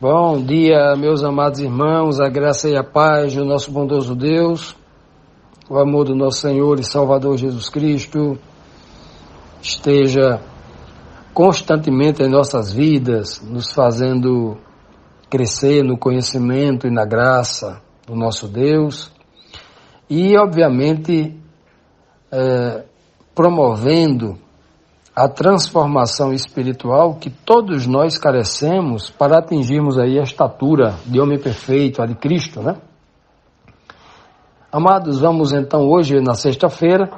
Bom dia, meus amados irmãos, a graça e a paz do nosso bondoso Deus, o amor do nosso Senhor e Salvador Jesus Cristo esteja constantemente em nossas vidas, nos fazendo crescer no conhecimento e na graça do nosso Deus e, obviamente, promovendo a transformação espiritual que todos nós carecemos para atingirmos aí a estatura de homem perfeito, a de Cristo, né? Amados, vamos então hoje, na sexta-feira,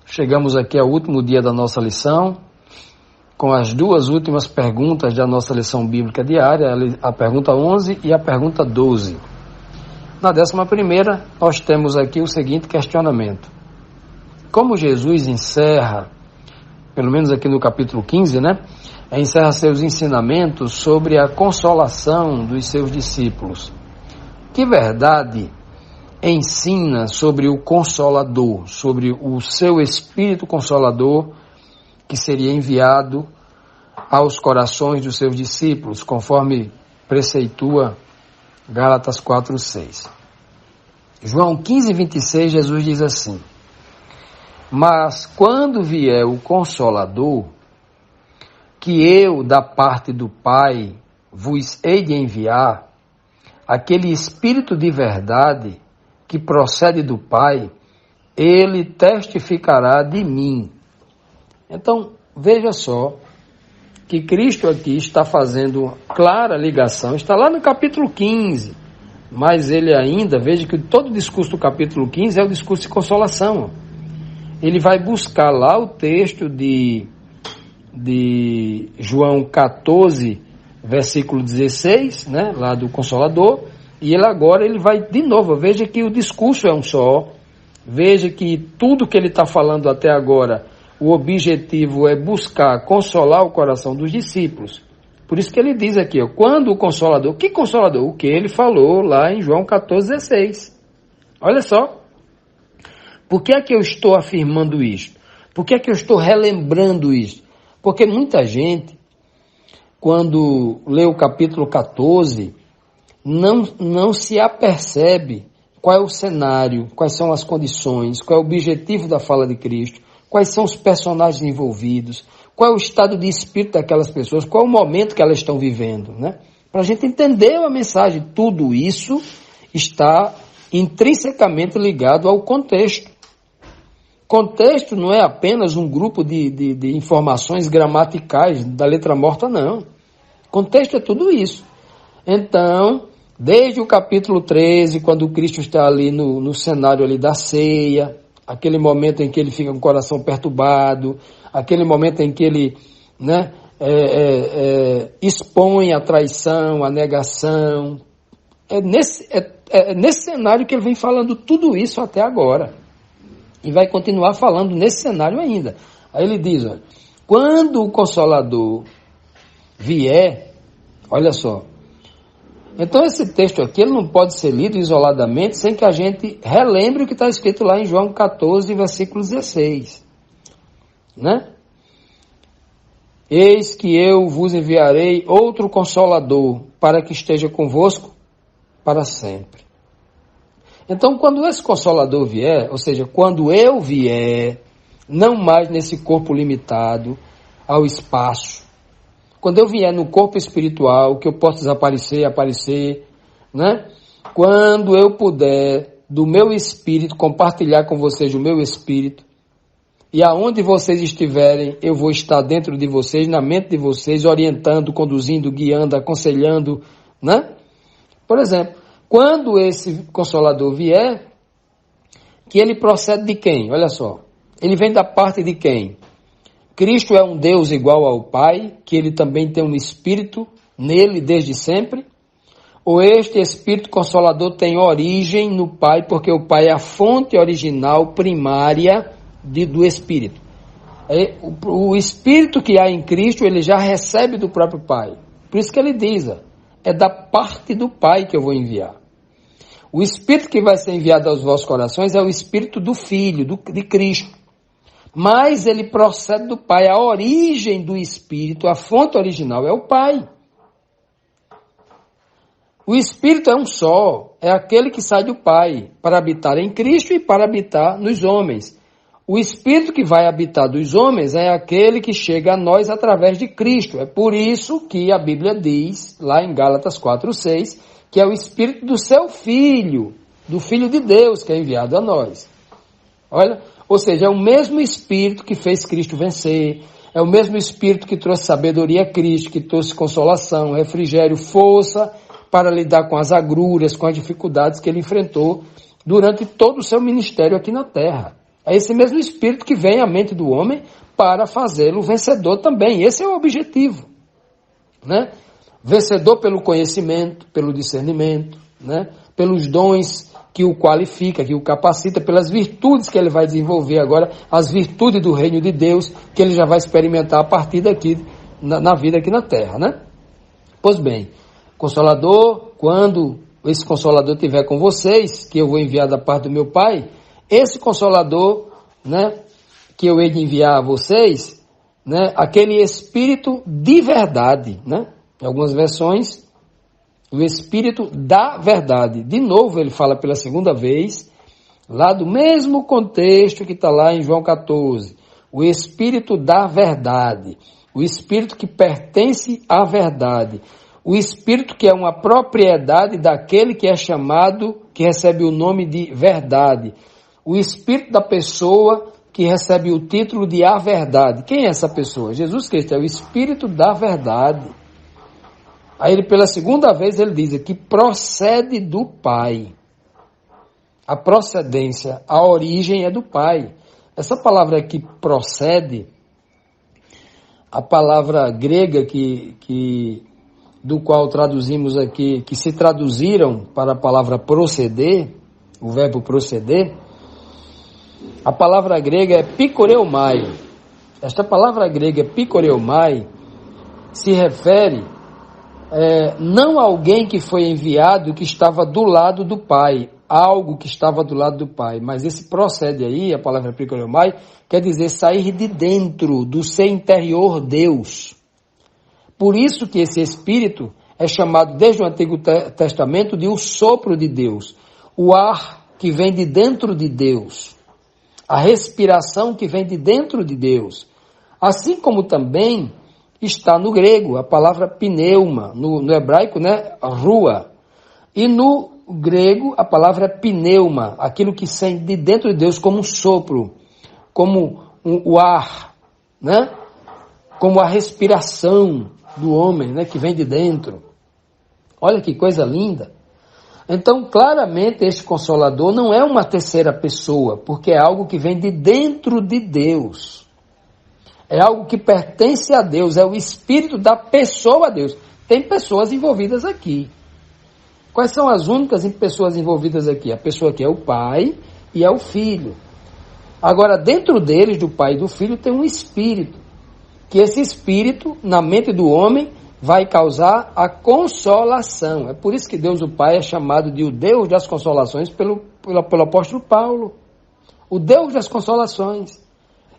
chegamos aqui ao último dia da nossa lição, com as duas últimas perguntas da nossa lição bíblica diária, a pergunta 11 e a pergunta 12. Na 11ª, nós temos aqui o seguinte questionamento: como Jesus encerra, pelo menos aqui no capítulo 15, encerra seus ensinamentos sobre a consolação dos seus discípulos. Que verdade ensina sobre o Consolador, sobre o seu Espírito Consolador que seria enviado aos corações dos seus discípulos, conforme preceitua Gálatas 4:6. João 15:26, Jesus diz assim: mas quando vier o Consolador, que eu da parte do Pai vos hei de enviar, aquele Espírito de verdade que procede do Pai, ele testificará de mim. Então, veja só que Cristo aqui está fazendo clara ligação, está lá no capítulo 15, mas ele ainda, veja que todo o discurso do capítulo 15 é o discurso de consolação. Ele vai buscar lá o texto de João 14, versículo 16, lá do Consolador, e ele vai de novo, veja que o discurso é um só, veja que tudo que ele está falando até agora, o objetivo é buscar consolar o coração dos discípulos. Por isso que ele diz aqui, quando o Consolador, que Consolador? O que ele falou lá em João 14, 16. Olha só. Por que é que eu estou afirmando isto? Por que é que eu estou relembrando isto? Porque muita gente, quando lê o capítulo 14, não se apercebe qual é o cenário, quais são as condições, qual é o objetivo da fala de Cristo, quais são os personagens envolvidos, qual é o estado de espírito daquelas pessoas, qual é o momento que elas estão vivendo, Para a gente entender a mensagem, tudo isso está intrinsecamente ligado ao contexto. Contexto não é apenas um grupo de informações gramaticais da letra morta, não. Contexto é tudo isso. Então, desde o capítulo 13, quando Cristo está ali no cenário ali da ceia, aquele momento em que ele fica com o coração perturbado, aquele momento em que ele expõe a traição, a negação. É nesse cenário que ele vem falando tudo isso até agora. E vai continuar falando nesse cenário ainda. Aí ele diz, quando o Consolador vier, olha só. Então esse texto aqui ele não pode ser lido isoladamente sem que a gente relembre o que está escrito lá em João 14, versículo 16. Eis que eu vos enviarei outro Consolador para que esteja convosco para sempre. Então, quando esse Consolador vier, ou seja, quando eu vier, não mais nesse corpo limitado ao espaço, quando eu vier no corpo espiritual, que eu posso desaparecer, aparecer, quando eu puder, do meu espírito, compartilhar com vocês o meu espírito, e aonde vocês estiverem, eu vou estar dentro de vocês, na mente de vocês, orientando, conduzindo, guiando, aconselhando, Por exemplo, quando esse Consolador vier, que ele procede de quem? Olha só, ele vem da parte de quem? Cristo é um Deus igual ao Pai, que ele também tem um Espírito nele desde sempre? Ou este Espírito Consolador tem origem no Pai, porque o Pai é a fonte original, primária do Espírito? O Espírito que há em Cristo, ele já recebe do próprio Pai. Por isso que ele diz, é da parte do Pai que eu vou enviar. O Espírito que vai ser enviado aos vossos corações é o Espírito do Filho, de Cristo. Mas ele procede do Pai. A origem do Espírito, a fonte original é o Pai. O Espírito é um só, é aquele que sai do Pai para habitar em Cristo e para habitar nos homens. O Espírito que vai habitar dos homens é aquele que chega a nós através de Cristo. É por isso que a Bíblia diz, lá em Gálatas 4:6, que é o Espírito do seu Filho, do Filho de Deus, que é enviado a nós. Olha, ou seja, é o mesmo Espírito que fez Cristo vencer, é o mesmo Espírito que trouxe sabedoria a Cristo, que trouxe consolação, refrigério, força para lidar com as agruras, com as dificuldades que ele enfrentou durante todo o seu ministério aqui na terra. É esse mesmo Espírito que vem à mente do homem para fazê-lo vencedor também. Esse é o objetivo, né? Vencedor pelo conhecimento, pelo discernimento, né? Pelos dons que o qualifica, que o capacita, pelas virtudes que ele vai desenvolver agora, as virtudes do reino de Deus, que ele já vai experimentar a partir daqui, na vida aqui na terra, né? Pois bem, Consolador, quando esse Consolador estiver com vocês, que eu vou enviar da parte do meu Pai, esse Consolador, né, que eu hei de enviar a vocês, né, aquele Espírito de verdade, né? Em algumas versões, o Espírito da verdade. De novo, ele fala pela segunda vez, lá do mesmo contexto que está lá em João 14. O Espírito da verdade. O Espírito que pertence à verdade. O Espírito que é uma propriedade daquele que é chamado, que recebe o nome de verdade. O Espírito da pessoa que recebe o título de a verdade. Quem é essa pessoa? Jesus Cristo é o Espírito da verdade. Aí ele, pela segunda vez, ele diz que procede do Pai. A procedência, a origem é do Pai. Essa palavra aqui, procede, a palavra grega do qual traduzimos aqui, que se traduziram para a palavra proceder, o verbo proceder, a palavra grega é pikoreomai. Esta palavra grega pikoreomai se refere não a alguém que foi enviado que estava do lado do Pai, algo que estava do lado do Pai, mas esse procede aí, a palavra pikoreomai, quer dizer sair de dentro do ser interior Deus. Por isso que esse Espírito é chamado desde o Antigo Testamento de o sopro de Deus, o ar que vem de dentro de Deus, a respiração que vem de dentro de Deus, assim como também está no grego a palavra pneuma, no hebraico, né, rua, e no grego a palavra é pneuma, aquilo que sai de dentro de Deus como um sopro, como o ar, né, como a respiração do homem, né, que vem de dentro. Olha que coisa linda. Então, claramente, este Consolador não é uma terceira pessoa, porque é algo que vem de dentro de Deus. É algo que pertence a Deus, é o Espírito da pessoa a Deus. Tem pessoas envolvidas aqui. Quais são as únicas pessoas envolvidas aqui? A pessoa que é o Pai e é o Filho. Agora, dentro deles, do Pai e do Filho, tem um Espírito. Que esse Espírito, na mente do homem, vai causar a consolação. É por isso que Deus, o Pai, é chamado de o Deus das consolações pelo apóstolo Paulo. O Deus das consolações.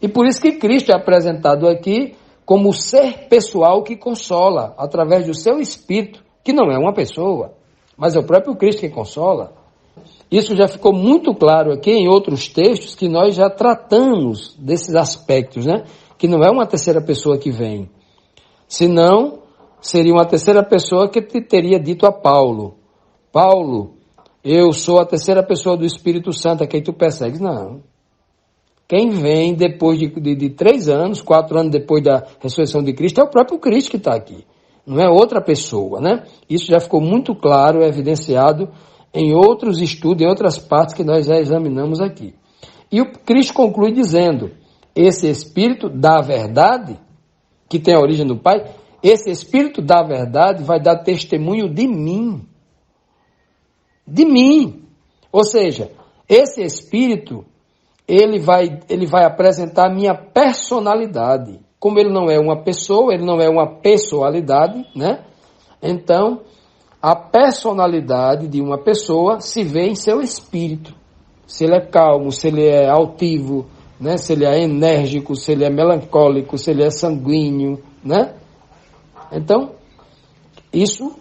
E por isso que Cristo é apresentado aqui como o ser pessoal que consola, através do seu Espírito, que não é uma pessoa, mas é o próprio Cristo que consola. Isso já ficou muito claro aqui em outros textos que nós já tratamos desses aspectos, né? Que não é uma terceira pessoa que vem. Senão, seria uma terceira pessoa que teria dito a Paulo: Paulo, eu sou a terceira pessoa do Espírito Santo a quem tu persegues. Não. Quem vem depois de 3 anos, 4 anos depois da ressurreição de Cristo, é o próprio Cristo que está aqui. Não é outra pessoa, né? Isso já ficou muito claro, evidenciado em outros estudos, em outras partes que nós já examinamos aqui. E o Cristo conclui dizendo: esse Espírito da verdade, que tem a origem do Pai, esse Espírito da verdade vai dar testemunho de mim. De mim. Ou seja, esse Espírito, ele vai apresentar a minha personalidade. Como ele não é uma pessoa, ele não é uma pessoalidade, né? Então, a personalidade de uma pessoa se vê em seu espírito. Se ele é calmo, se ele é altivo, né? Se ele é enérgico, se ele é melancólico, se ele é sanguíneo, né? Então, isso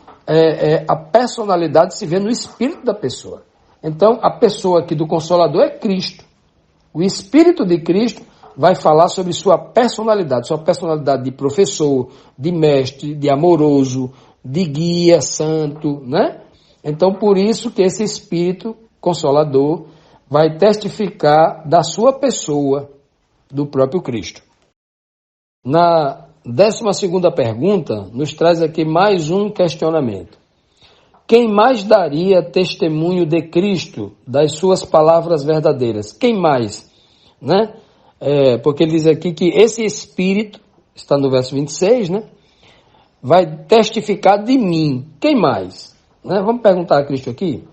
a personalidade se vê no espírito da pessoa. Então, a pessoa aqui do Consolador é Cristo. O Espírito de Cristo vai falar sobre sua personalidade de professor, de mestre, de amoroso, de guia santo, né? Então, por isso que esse Espírito Consolador vai testificar da sua pessoa, do próprio Cristo. Na 12ª pergunta, nos traz aqui mais um questionamento. Quem mais daria testemunho de Cristo, das suas palavras verdadeiras? Quem mais? Né? Porque ele diz aqui que esse Espírito, está no verso 26, né? Vai testificar de mim. Quem mais? Né? Vamos perguntar a Cristo aqui.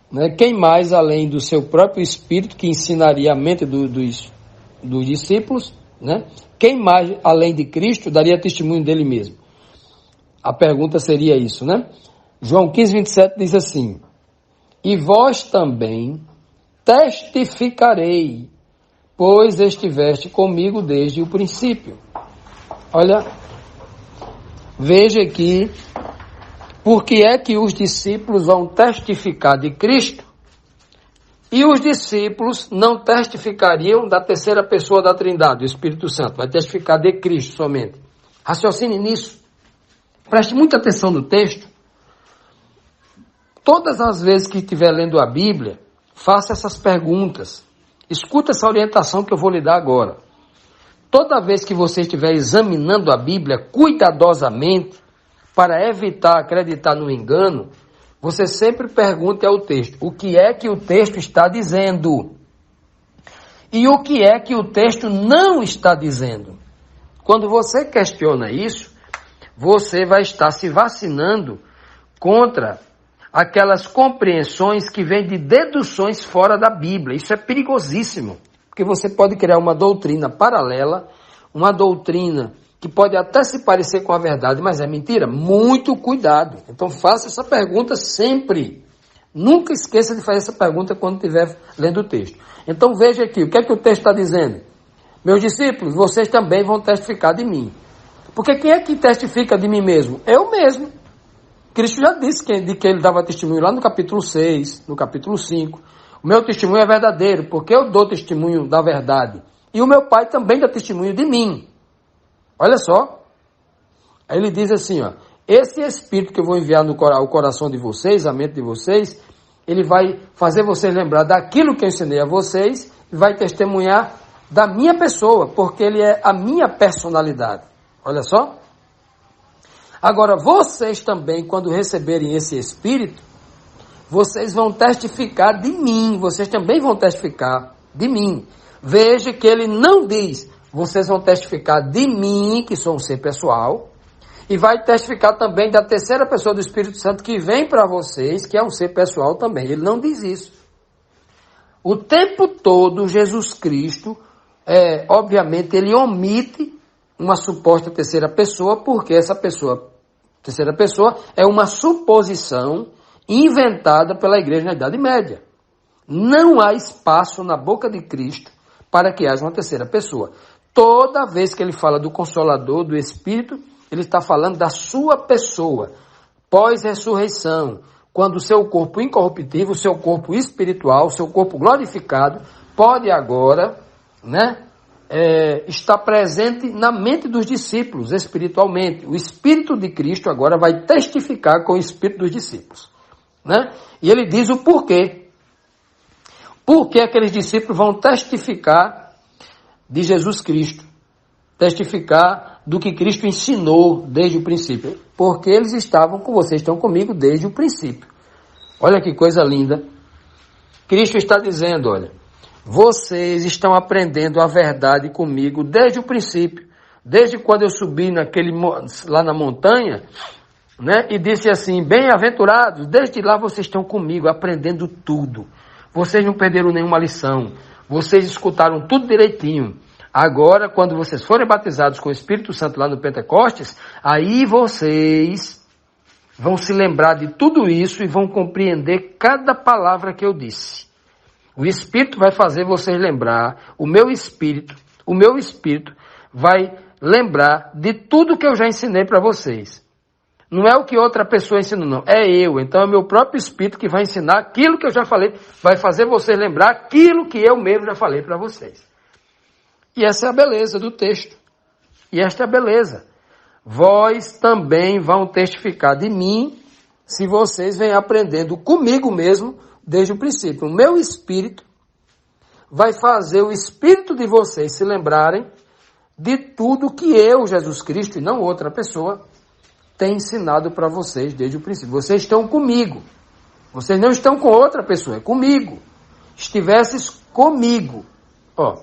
Né? Quem mais, além do seu próprio Espírito, que ensinaria a mente dos discípulos, né? Quem mais, além de Cristo, daria testemunho dele mesmo? A pergunta seria isso, né? João 15, 27 diz assim: e vós também testificarei, pois estiveste comigo desde o princípio. Olha, veja aqui, por que é que os discípulos vão testificar de Cristo e os discípulos não testificariam da terceira pessoa da Trindade, o Espírito Santo? Vai testificar de Cristo somente. Raciocine nisso. Preste muita atenção no texto. Todas as vezes que estiver lendo a Bíblia, faça essas perguntas. Escuta essa orientação que eu vou lhe dar agora. Toda vez que você estiver examinando a Bíblia cuidadosamente, para evitar acreditar no engano, você sempre pergunte ao texto: o que é que o texto está dizendo? E o que é que o texto não está dizendo? Quando você questiona isso, você vai estar se vacinando contra aquelas compreensões que vêm de deduções fora da Bíblia. Isso é perigosíssimo, porque você pode criar uma doutrina paralela, uma doutrina que pode até se parecer com a verdade, mas é mentira. Muito cuidado. Então faça essa pergunta sempre. Nunca esqueça de fazer essa pergunta quando estiver lendo o texto. Então veja aqui, o que é que o texto está dizendo? Meus discípulos, vocês também vão testificar de mim. Porque quem é que testifica de mim mesmo? Eu mesmo. Cristo já disse de que ele dava testemunho lá no capítulo 6, no capítulo 5. O meu testemunho é verdadeiro, porque eu dou testemunho da verdade. E o meu Pai também dá testemunho de mim. Olha só. Aí ele diz assim, ó: esse Espírito que eu vou enviar no coração de vocês, a mente de vocês, ele vai fazer vocês lembrar daquilo que eu ensinei a vocês e vai testemunhar da minha pessoa, porque ele é a minha personalidade. Olha só. Agora, vocês também, quando receberem esse Espírito, vocês vão testificar de mim. Vocês também vão testificar de mim. Veja que ele não diz: vocês vão testificar de mim, que sou um ser pessoal, e vai testificar também da terceira pessoa do Espírito Santo que vem para vocês, que é um ser pessoal também. Ele não diz isso. O tempo todo, Jesus Cristo, obviamente, ele omite uma suposta terceira pessoa, porque essa terceira pessoa é uma suposição inventada pela igreja na Idade Média. Não há espaço na boca de Cristo para que haja uma terceira pessoa. Toda vez que ele fala do Consolador, do Espírito, ele está falando da sua pessoa, pós-ressurreição, quando o seu corpo incorruptível, o seu corpo espiritual, o seu corpo glorificado, pode agora, está presente na mente dos discípulos espiritualmente. O Espírito de Cristo agora vai testificar com o Espírito dos discípulos. E ele diz o porquê. Por que aqueles discípulos vão testificar de Jesus Cristo? Testificar do que Cristo ensinou desde o princípio. Porque eles estavam com vocês, estão comigo desde o princípio. Olha que coisa linda. Cristo está dizendo, olha: vocês estão aprendendo a verdade comigo desde o princípio. Desde quando eu subi lá na montanha, e disse assim: bem-aventurados, desde lá vocês estão comigo, aprendendo tudo. Vocês não perderam nenhuma lição. Vocês escutaram tudo direitinho. Agora, quando vocês forem batizados com o Espírito Santo lá no Pentecostes, aí vocês vão se lembrar de tudo isso e vão compreender cada palavra que eu disse. O Espírito vai fazer vocês lembrar, o meu Espírito vai lembrar de tudo que eu já ensinei para vocês. Não é o que outra pessoa ensina, não. É eu. Então é o meu próprio Espírito que vai ensinar aquilo que eu já falei, vai fazer vocês lembrar aquilo que eu mesmo já falei para vocês. E essa é a beleza do texto. E esta é a beleza. Vós também vão testificar de mim se vocês vêm aprendendo comigo mesmo desde o princípio. O meu Espírito vai fazer o Espírito de vocês se lembrarem de tudo que eu, Jesus Cristo, e não outra pessoa, tem ensinado para vocês desde o princípio. Vocês estão comigo. Vocês não estão com outra pessoa, é comigo. Estivesses comigo. Ó,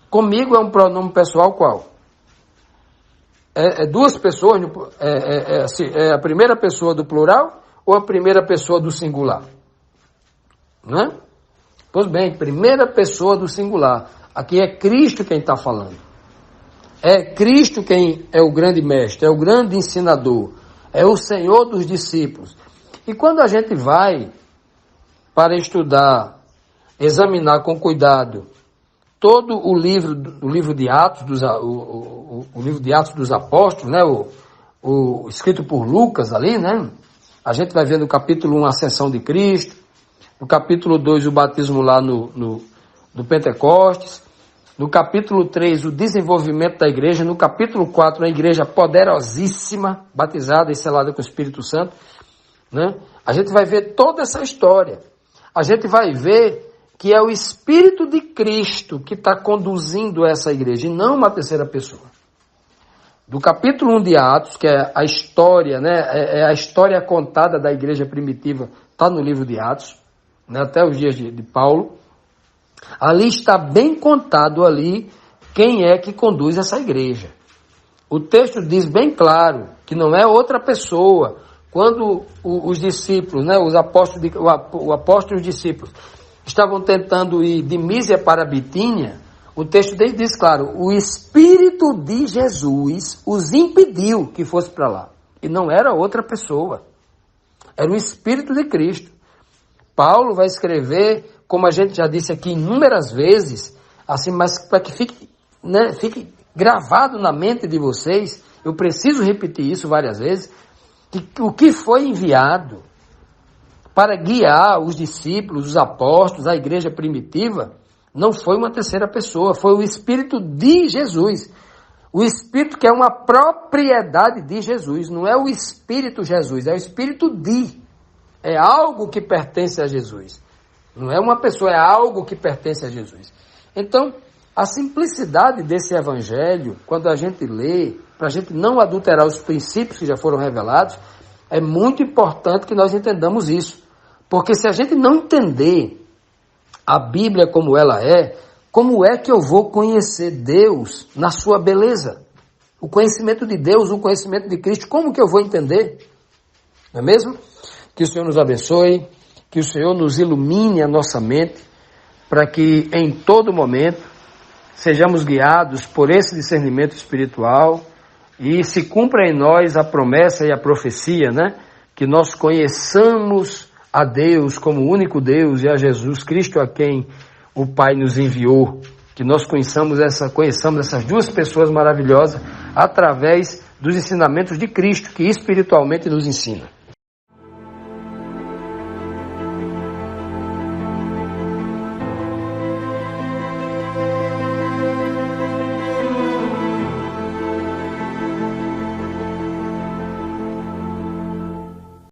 comigo é um pronome pessoal qual? É duas pessoas, é a primeira pessoa do plural ou a primeira pessoa do singular? Não é? Pois bem, primeira pessoa do singular. Aqui é Cristo quem está falando. É Cristo quem é o grande mestre, é o grande ensinador, é o Senhor dos discípulos. E quando a gente vai para estudar, examinar com cuidado todo o livro de Atos, o livro de Atos dos Apóstolos, né, o escrito por Lucas ali, né? A gente vai ver no capítulo 1 a ascensão de Cristo, no capítulo 2 o batismo lá no Pentecostes, no capítulo 3, o desenvolvimento da igreja. No capítulo 4, a igreja poderosíssima, batizada e selada com o Espírito Santo. Né? A gente vai ver toda essa história. A gente vai ver que é o Espírito de Cristo que está conduzindo essa igreja, e não uma terceira pessoa. Do capítulo 1 de Atos, que é a história, né? É a história contada da igreja primitiva, está no livro de Atos, né? Até os dias de Paulo. Ali está bem contado ali quem é que conduz essa igreja. O texto diz bem claro que não é outra pessoa. Quando os discípulos, né, os apóstolos, o apóstolo e os discípulos estavam tentando ir de Mísia para Bitínia, o texto diz claro, o Espírito de Jesus os impediu que fosse para lá. E não era outra pessoa. Era o Espírito de Cristo. Paulo vai escrever, como a gente já disse aqui inúmeras vezes, assim, mas para que fique, né, fique gravado na mente de vocês, eu preciso repetir isso várias vezes, que o que foi enviado para guiar os discípulos, os apóstolos, a igreja primitiva, não foi uma terceira pessoa, foi o Espírito de Jesus. O Espírito que é uma propriedade de Jesus, não é o Espírito Jesus, é o Espírito de. É algo que pertence a Jesus. Não é uma pessoa, é algo que pertence a Jesus. Então, a simplicidade desse evangelho, quando a gente lê, para a gente não adulterar os princípios que já foram revelados, é muito importante que nós entendamos isso. Porque se a gente não entender a Bíblia como ela é, como é que eu vou conhecer Deus na sua beleza? O conhecimento de Deus, o conhecimento de Cristo, como que eu vou entender? Não é mesmo? Que o Senhor nos abençoe, que o Senhor nos ilumine a nossa mente, para que em todo momento sejamos guiados por esse discernimento espiritual e se cumpra em nós a promessa e a profecia, né? Que nós conheçamos a Deus como o único Deus e a Jesus Cristo a quem o Pai nos enviou. Que nós conheçamos essas duas pessoas maravilhosas através dos ensinamentos de Cristo, que espiritualmente nos ensina.